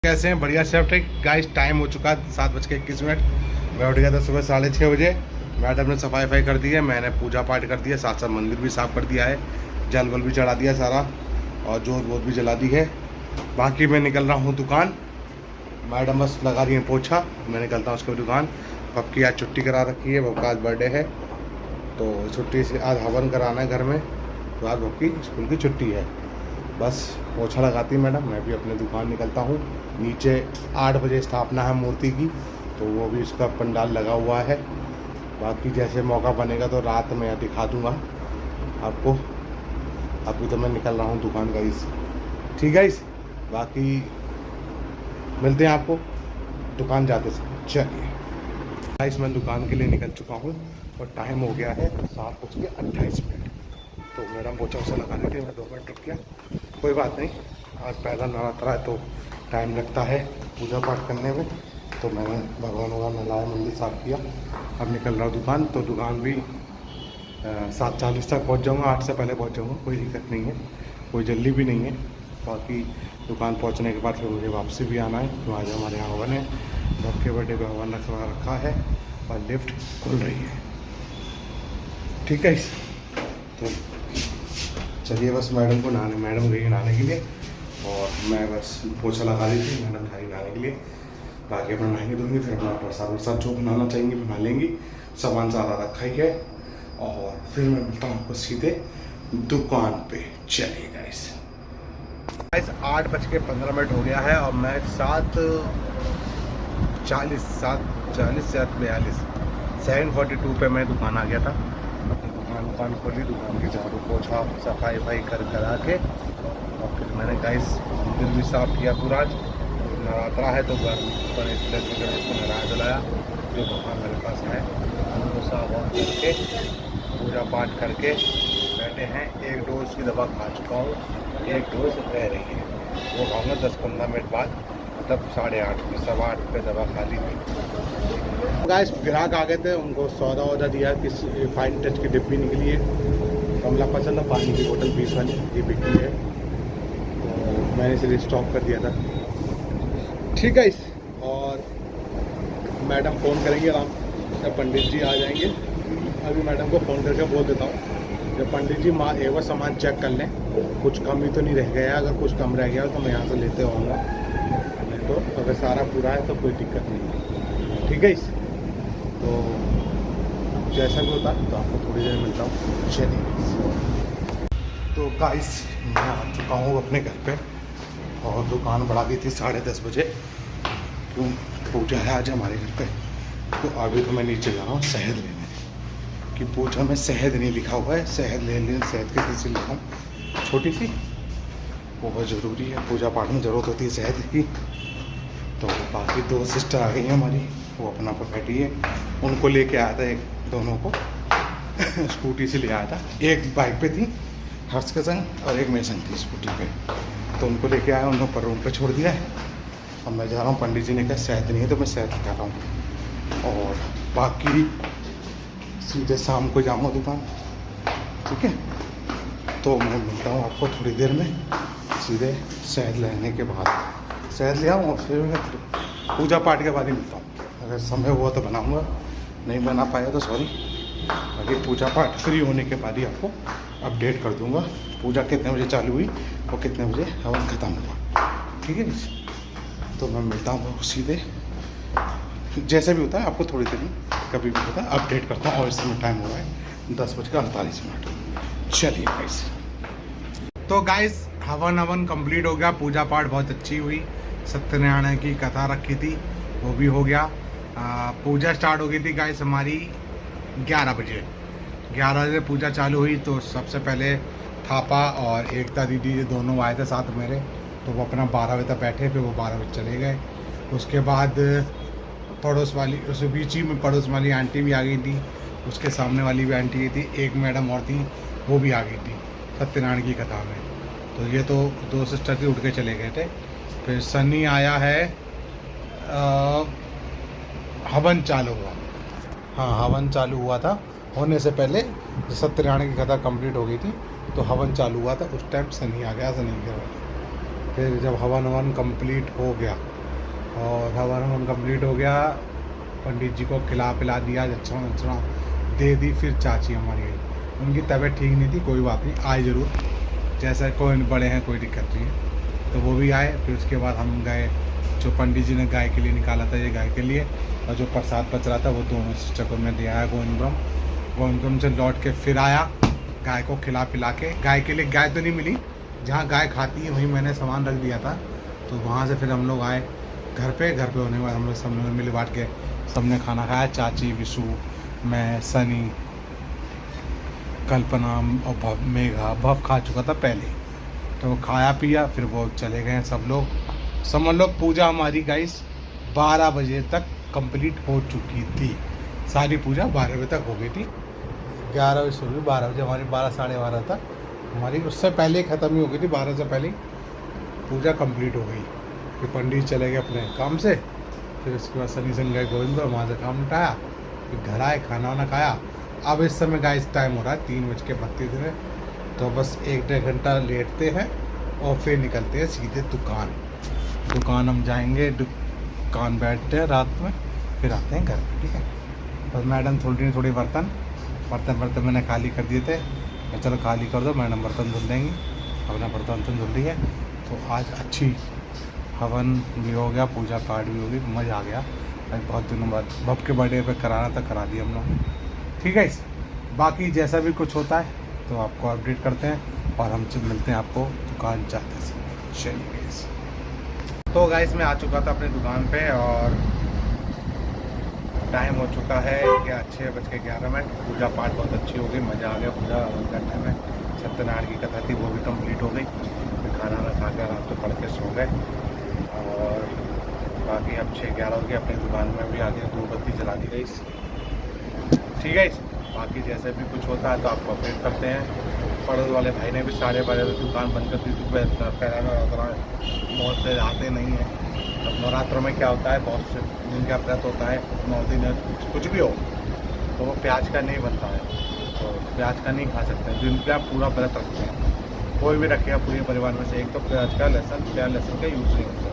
कैसे हैं? बढ़िया शिफ्ट है गाइस। टाइम हो चुका है 7:21। मैं उठ गया था सुबह 6:30 बजे। मैडम ने सफाई कर दी है, मैंने पूजा पाठ कर दिया, साथ साथ मंदिर भी साफ़ कर दिया है, जल वल भी चढ़ा दिया सारा, और जोत वोत भी जला दी है। बाकी मैं निकल रहा हूँ दुकान। मैडम बस लगा रही है पोछा, मैं निकलता हूँ उसकी दुकान। पब की आज छुट्टी करा रखी है, बब का आज बर्थडे है तो छुट्टी से आज हवन कराना है घर में, तो आज बब की स्कूल की छुट्टी है। बस पोछा लगाती मैडम, मैं भी अपने दुकान निकलता हूँ। नीचे 8 बजे स्थापना है मूर्ति की, तो वो भी उसका पंडाल लगा हुआ है। बाकी जैसे मौका बनेगा तो रात में दिखा दूँगा आपको। अभी तो मैं निकल रहा हूँ दुकान का इस, ठीक है इस। बाकी मिलते हैं आपको दुकान जाते से। चलिए गाइस, मैं दुकान के लिए निकल चुका हूँ और टाइम हो गया है 7:28। तो मैडम पोछा वोछा लगाने के लिए मैं 2 मिनट रुक गया। कोई बात नहीं, आज पहला नवरात्रा है तो टाइम लगता है पूजा पाठ करने में। तो मैंने भगवान नहलाया, मंदिर साफ़ किया, अब निकल रहा हूँ दुकान। तो दुकान भी 7:40 तक पहुँच जाऊँगा, 8 से पहले पहुँच जाऊँगा, कोई दिक्कत नहीं है, कोई जल्दी भी नहीं है। बाकी दुकान पहुँचने के बाद फिर मुझे वापसी भी आना है, तो आज हमारे यहाँ हवन है, बब के बर्थडे पे हवन रखा है और लिफ्ट खुल रही है, ठीक है। तो चलिए, बस मैडम को मैडम गई नहाने के लिए और मैं बस पोछा लगा दी थी, मैडम जा रही नहाने के लिए। बाकी अपना नहाएंगे धोएंगे, फिर अपना प्रसाद वरसाद जो बनाना चाहेंगे बना लेंगी, सामान सारा रखा ही है। और फिर मैं मिलता हूँ आपको सीधे दुकान पे। चलिए गाइस 8:15 हो गया है और मैं 7:42 पे मैं दुकान आ गया था। दुकान खोली, दुकान की झाड़ू पोछा सफाई करा के, और फिर मैंने गाइस मंदिर भी साफ़ किया पूरा। आज नवरात्रा है तो घर पर इसको नहलाया धुलाया, जो भगवान मेरे पास है उनको साफ वाफ करके पूजा पाठ करके बैठे हैं। 1 डोज की दवा खा चुका हूँ, 1 डोज रह रही है, वो खाऊंगा 10-15 मिनट बाद, तब 8:30 8:15 पे दवा खा ली थी। गाइस ग्राहक आ गए थे, उनको सौदा दिया कि फाइन टच की डिब्बी निकली है, कमला पसंद है, पानी की बोतल 20 वाली, ये बिकी है, तो मैंने इसे स्टॉक कर दिया था, ठीक है इस। और मैडम फ़ोन करेंगे आराम से, पंडित जी आ जाएंगे। अभी मैडम को फ़ोन करके बोल देता हूँ, जब पंडित जी एक बार सामान चेक कर लें, कुछ कमी तो नहीं रह गया, अगर कुछ कम रह गया तो मैं यहाँ से लेते आऊँगा, नहीं तो अगर सारा पूरा है तो कोई दिक्कत नहीं है, ठीक है इस। तो जैसा भी होता है तो आपको थोड़ी देर मिलता हूँ। चलिए तो गाइस, मैं आ चुका हूँ अपने घर पे और दुकान बढ़ा दी थी 10:30 बजे, क्यों पूजा है आज हमारे घर पे। तो अभी तो मैं नीचे जा रहा हूँ शहद लेने, कि पूजा में शहद नहीं लिखा हुआ है, शहद ले लें, शहद की शीशी ले लूँ छोटी सी, वो बहुत ज़रूरी है, पूजा पाठ में ज़रूरत होती है शहद की। तो बाकी 2 सिस्टर आ गई हैं हमारी, वो अपना पर बैठी है, उनको लेके आया था, एक दोनों को स्कूटी से ले आया था, एक बाइक पे थी हर्ष के संग और एक मेरे संग थी स्कूटी पे, तो उनको लेके आया, उनको पर रूम पे छोड़ दिया है। अब मैं जा रहा हूँ, पंडित जी ने कहा शहद नहीं है तो मैं शहद कर रहा हूँ, और बाकी सीधे शाम को जाऊँगा दुकान, ठीक है। तो मैं मिलता हूँ आपको थोड़ी देर में, सीधे शहद लेने के बाद, शहद ले आऊँ और फिर मैं पूजा पाठ के बाद ही मिलता हूँ। अगर समय हुआ तो बनाऊँगा, नहीं बना पाया तो सॉरी। बाकी पूजा पाठ फ्री होने के बाद ही आपको अपडेट कर दूँगा, पूजा कितने बजे चालू हुई और कितने बजे हवन ख़त्म हुआ, ठीक है। तो मैं मिलता हूँ सीधे, जैसे भी होता है आपको थोड़ी देर में कभी भी होता है अपडेट करता हूँ। और इस समय टाइम हो रहा है 10:48। चलिए गाइस, तो गाइस हवन कंप्लीट हो गया, पूजा पाठ बहुत अच्छी हुई, सत्यनारायण की कथा रखी थी वो भी हो गया। पूजा स्टार्ट हो गई थी गाइस हमारी 11 बजे, 11 बजे पूजा चालू हुई। तो सबसे पहले थापा और एकता दीदी दोनों आए थे साथ मेरे, तो वो अपना 12 बजे तक बैठे, फिर वो 12 बजे चले गए। उसके बाद पड़ोस वाली, उस बीच ही में पड़ोस वाली आंटी भी आ गई थी, उसके सामने वाली भी आंटी थी, एक मैडम और थी वो भी आ गई थी सत्यनारायण की कथा में। तो ये तो 2 सिस्टर थी, उठ के चले गए थे। फिर सनी आया है, हवन चालू हुआ, हाँ हवन चालू हुआ था, होने से पहले सत्यनारायण की कथा कंप्लीट हो गई थी तो हवन चालू हुआ था, उस टाइम सनी आ गया, सनी के फिर जब हवन हवन कंप्लीट हो गया और हवन हवन कंप्लीट हो गया, पंडित जी को खिला पिला दिया, अच्छा दे दी। फिर चाची हमारी आई, उनकी तबीयत ठीक नहीं थी, कोई बात नहीं, आए ज़रूर, जैसा कोई बड़े हैं कोई दिक्कत नहीं है, तो वो भी आए। फिर उसके बाद हम गए, जो पंडित जी ने गाय के लिए निकाला था ये गाय के लिए, और जो प्रसाद बच रहा था वो दोनों सिस्टर को मैं दे आया गोविंदपुरम से लौट के। फिर आया गाय को खिला पिला के, गाय के लिए गाय तो नहीं मिली, जहाँ गाय खाती है वहीं मैंने सामान रख दिया था, तो वहाँ से फिर हम लोग आए घर पे होने के बाद हम लोग सब लोग मिल बांट के सबने खाना खाया, चाची, विशु, मैं, सनी, कल्पना और भव, मेघा। भव खा चुका था पहले, तो खाया पिया, फिर वो चले गए सब लोग। समझ लो पूजा हमारी गाइस 12 बजे तक कंप्लीट हो चुकी थी, सारी पूजा 12 बजे तक हो गई थी। 11 बजे शुरू हुई, 12 बजे हमारी 12 साढ़े 12 तक हमारी, उससे पहले ख़त्म ही हो गई थी, 12 से पहले पूजा कंप्लीट हो गई। फिर पंडित चले गए अपने काम से, फिर उसके बाद सनी संग गए गोविंद, वहाँ से काम उठाया, फिर घर आए, खाना वाना खाया। अब इस समय गाइस टाइम हो रहा है 3:32, तो बस 1-1.5 घंटा लेटते हैं और फिर निकलते हैं सीधे दुकान हम जाएंगे, दुकान बैठते हैं रात में, फिर आते हैं घर पे, ठीक है। बस मैडम थोड़ी बर्तन मैंने खाली कर दिए थे, मैं चलो खाली कर दो, मैडम बर्तन धुल देंगी, अपना बर्तन धुल रही है। तो आज अच्छी हवन भी हो गया, पूजा पाठ भी हो गई, मज़ा आ गया। आज बहुत दिनों बाद बब के बर्थडे पे कराना था, करा दिया हम लोग, ठीक है। इस बाकी जैसा भी कुछ होता है तो आपको अपडेट करते हैं, और हम सब मिलते हैं आपको दुकान जाते से। चलिए गाइस, तो गाइस मैं आ चुका था अपनी दुकान पे, और टाइम हो चुका है क्या 6:11। पूजा पाठ बहुत अच्छी हो गई, मज़ा आ गया पूजा करने में। सत्यनारायण की कथा थी, वो भी कंप्लीट हो गई। फिर खाना खा कर रात को पढ़ के सो गए, और बाकी अब 6:11 हो गए, अपनी दुकान में भी आ गया, 2 बत्ती जला दी गई, ठीक है। बाकी जैसे भी कुछ होता है तो आपको अपडेट करते हैं। पड़ोस वाले भाई ने भी 12:30 दुकान बंद कर दी थी, बहुत से आते नहीं हैं। अब नवरात्रों में क्या होता है, बहुत से जिनका व्रत होता है 9 दिन कुछ भी हो, तो वो प्याज का नहीं बनता है, तो प्याज का नहीं खा सकते हैं। जिनके आप पूरा व्रत रखते हैं, कोई भी रखेगा पूरे परिवार में से, एक तो प्याज का लहसुन का यूज़ नहीं होता।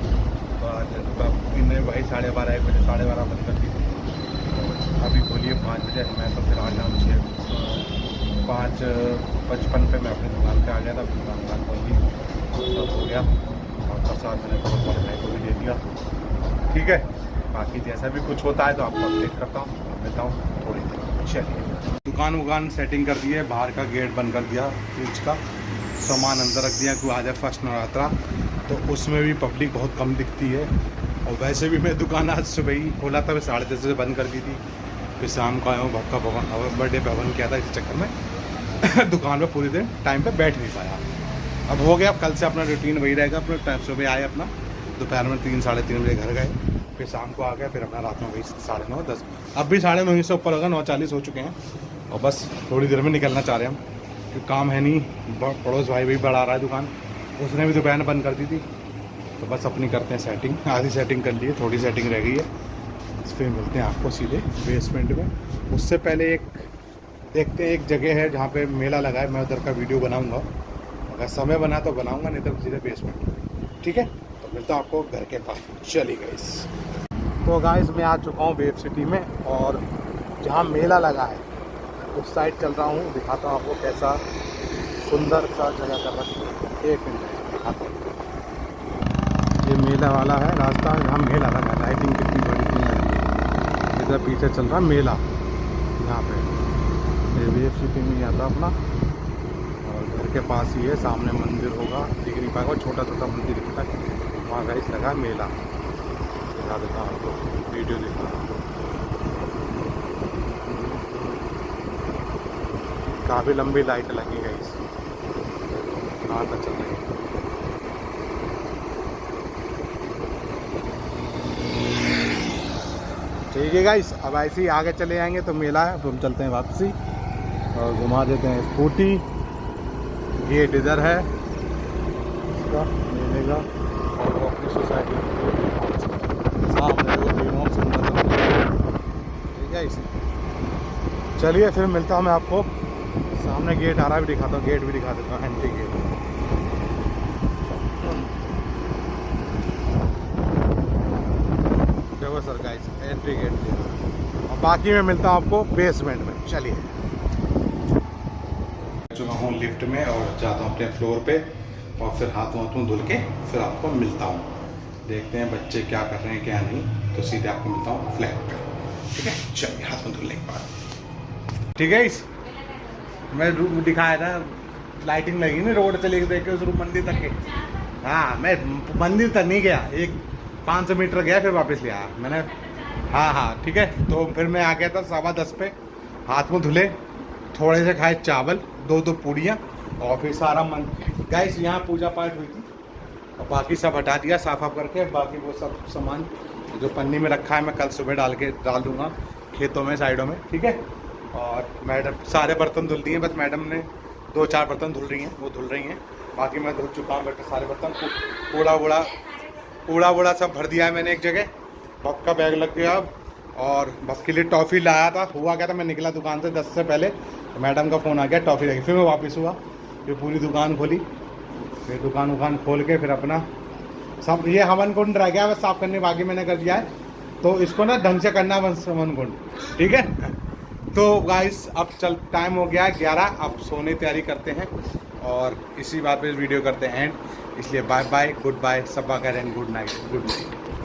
तो आज इन्हें भाई 12:30 1 बजे 12:30 बंद कर दी थी, तो अभी खोलिए 5 बजे। मैं तो फिर आ जाऊँ 5:55 पे मैं अपनी दुकान पे आ गया था, अपनी दुकान खोल दी, सब हो गया, और प्रसाद मैंने बहुत बड़े भाई को भी दे दिया, ठीक है। बाकी जैसा भी कुछ होता है तो आपको अपडेट करता हूँ, देता हूँ थोड़ी देर। चलिए, दुकान सेटिंग कर दी है, बाहर का गेट बंद कर दिया, फ्रिज का सामान अंदर रख दिया, क्योंकि आज है फर्स्ट नवरात्रा, तो उसमें भी पब्लिक बहुत कम दिखती है। और वैसे भी मैं दुकान आज सुबह ही खोला था, मैं 10:30 से बंद कर दी थी। फिर शाम को आया हूँ, भक्का बर्थडे पे हवन किया था, इस चक्कर में दुकान पे पूरी दिन टाइम पे बैठ नहीं पाया। अब हो गया, अब कल से अपना रूटीन वही रहेगा, अपने टाइम सुबह आए, अपना दोपहर में 3 साढ़े 3 बजे घर गए, फिर शाम को आ गया, फिर अपना रात में वही 9:30 10, अब भी 9:30 से ऊपर होगा, 9:40 हो चुके हैं, और बस थोड़ी देर में निकलना चाह रहे हैं हम, क्योंकि काम है नहीं। पड़ोस भाई भी बढ़ा रहा है दुकान, उसने भी दोपहर में बंद कर दी थी, तो बस अपनी करते हैं सेटिंग, आधी सेटिंग कर ली है, थोड़ी सेटिंग रह गई है। फिर मिलते हैं आपको सीधे बेसमेंट में। उससे पहले एक देखते हैं, एक जगह है जहाँ पे मेला लगा है, मैं उधर का वीडियो बनाऊंगा, अगर समय बना तो बनाऊंगा, नहीं तो सीधे बेसमेंट, ठीक है। तो मिलता हूँ आपको घर के पास। चलिए गाइस, तो गाइस मैं आ चुका हूँ वेब सिटी में, और जहाँ मेला लगा है उस साइड चल रहा हूँ, दिखाता हूँ आपको कैसा सुंदर सा जगह का बस। एक मिनट दिखाता हूँ, ये मेला वाला है रास्ता, यहाँ मेला लगा, लाइटिंग कितनी बड़ी थी, इधर पीछे चल रहा मेला, यहाँ पे ये वेब सिटी में आता अपना, और घर के पास ही है, सामने मंदिर होगा, दिख नहीं पाएगा, छोटा छोटा मंदिर दिखता है, वहाँ गाइस लगा मेला, दिखा देता हूँ आपको, वीडियो दिखा, काफ़ी लंबी लाइट लगी है इस, कहाँ तक चल रही है। ठीक है गाइस, अब ऐसे ही आगे चले जाएंगे तो मेला है, तो हम चलते हैं वापसी और घुमा देते हैं स्कूटी। गेट इधर है इसका मेले का, और वो अपनी सोसाइटी सामने वो सुंदर, ठीक है। चलिए फिर मिलता हूँ मैं आपको, सामने गेट आ रहा है भी दिखाता हूँ, गेट भी दिखा देता हूँ, entry gate. Sir guys, entry gate दिया। और बाकी मैं मिलता हूँ आपको बेसमेंट में। चलिए, चुका हूँ लिफ्ट में और जाता हूँ अपने फ्लोर पे और फिर हाथ वाथ धुल के फिर आपको मिलता हूँ। देखते हैं बच्चे क्या कर रहे हैं क्या नहीं, तो सीधे आपको मिलता हूँ फ्लैट पे। ठीक है, चलिए हाथ में धुलने के बाद। ठीक है, इस मैं रूम दिखाया था, लाइटिंग लगी ना, रोड से लेके देख के उस रूम मंदिर तक के। हाँ, मैं मंदिर तक नहीं गया, एक 500 मीटर गया फिर वापस ले आया मैंने। हाँ ठीक है। तो फिर मैं आ गया था 10:15 पे, हाथ में धुले, थोड़े से खाए चावल, 2 पूड़ियाँ, और फिर सारा मन गाइस यहाँ पूजा पाठ हुई थी और बाकी सब हटा दिया साफ साफ करके। बाकी वो सब सामान जो पन्नी में रखा है मैं कल सुबह डाल दूँगा खेतों में, साइडों में। ठीक है, और मैडम सारे बर्तन धुल दिए, बस मैडम ने 2-4 बर्तन धुल रही हैं, वो धुल रही हैं। बाकी मैं धुल चुका हूँ बेटा सारे बर्तन। कूड़ा वूड़ा सब भर दिया है मैंने एक जगह। बप का बैग लग गया अब। और बप के लिए टॉफ़ी लाया था, हुआ क्या था, मैं निकला दुकान से 10 से पहले, तो मैडम का फ़ोन आ गया, टॉफ़ी लगी। फिर मैं वापस हुआ, फिर पूरी दुकान खोली, फिर दुकान खोल के फिर अपना सब ये हवन कुंड रह गया बस साफ़ करने, बाकी मैंने कर दिया है। तो इसको ना ढंग से करना हवन कुंड। ठीक है, तो गाइस अब चल टाइम हो गया 11, अब सोने की तैयारी करते हैं और इसी बात पे वीडियो करते हैं एंड। इसलिए बाय बाय, गुड बाय, सबा करें, गुड नाइट, गुड नाइट।